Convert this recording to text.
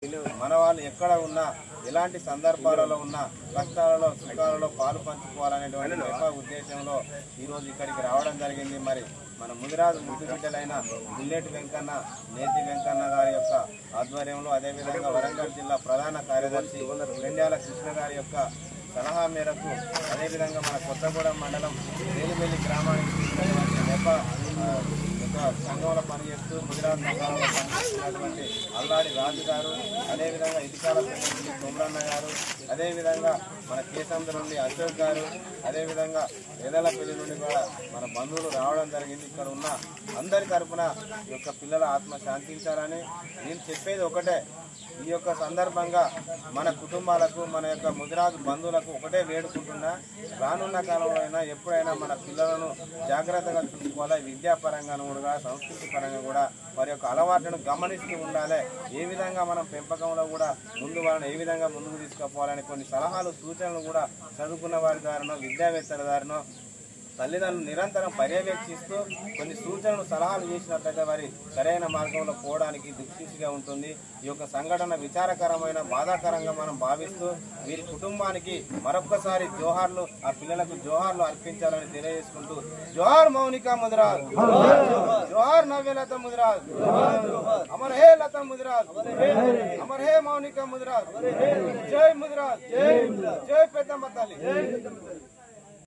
మన వాళ్ళు ఎక్కడ ఉన్నా ఎలాంటి సందర్భాలలో ఉన్నా కష్టాలలో సుఖాలలో పాలు పంచుకోవాలనేటువంటి గొప్ప ఉద్దేశంలో ఈరోజు ఇక్కడికి రావడం జరిగింది. మరి మన ముదిరాజు ముద్దు బిడ్డలైన బుల్లెట్ వెంకన్న నేతి వెంకన్న గారి యొక్క ఆధ్వర్యంలో, అదేవిధంగా వరంగల్ జిల్లా ప్రధాన కార్యదర్శి వెండ్యాల కృష్ణ గారి యొక్క సలహా మేరకు, అదేవిధంగా మన కొత్తగూడెం మండలం వేలివెల్లి గ్రామానికి సంఘంలో పనిచేస్తూ ముదిరాజు సంఘంలో పనిచేస్తున్నటువంటి అల్లాడి రాజు గారు, అదేవిధంగా ఇటుకాల నుండి సోమరన్న గారు, అదేవిధంగా మన కేసంద్ర నుండి అశోక్ గారు, అదేవిధంగా ఎదలపల్లి నుండి కూడా మన బంధువులు రావడం జరిగింది. ఇక్కడ ఉన్న అందరి తరఫున ఈ యొక్క పిల్లల ఆత్మ శాంతించాలని నేను చెప్పేది ఒకటే. ఈ యొక్క సందర్భంగా మన కుటుంబాలకు, మన యొక్క ముదిరాజు బంధువులకు ఒకటే వేడుకుంటున్నా, రానున్న కాలంలో అయినా ఎప్పుడైనా మన పిల్లలను జాగ్రత్తగా చూసుకోవాలి. విద్యాపరంగాను కూడా, సంస్కృతి పరంగా కూడా వారి యొక్క అలవాట్లను గమనిస్తూ ఉండాలి. ఏ విధంగా మనం పెంపకంలో కూడా వాళ్ళని ఏ విధంగా ముందుకు తీసుకుపోవాలని కొన్ని సలహాలు, సూచనలు కూడా చదువుకున్న వారి ద్వారానో, విద్యావేత్తల ద్వారానో తల్లిదండ్రులు నిరంతరం పర్యవేక్షిస్తూ కొన్ని సూచనలు, సలహాలు చేసినట్లయితే వారి సరైన మార్గంలో పోవడానికి దిక్సూచిగా ఉంటుంది. ఈ యొక్క సంఘటన విచారకరమైన, బాధాకరంగా మనం భావిస్తూ వీరి కుటుంబానికి మరొక్కసారి జోహార్లు, ఆ పిల్లలకు జోహార్లు అర్పించాలని తెలియజేసుకుంటూ, జోహార్ మౌనిక ముదిరాజ్, జోహార్ నవ్యలత ముదిరాజ్, అమర్ హే లత ముదిరాజ్, అమర్ హే మౌనిక ముదిరాజ్, జై ముదిరాజ్, జై పెద్దమ్మ తల్లి.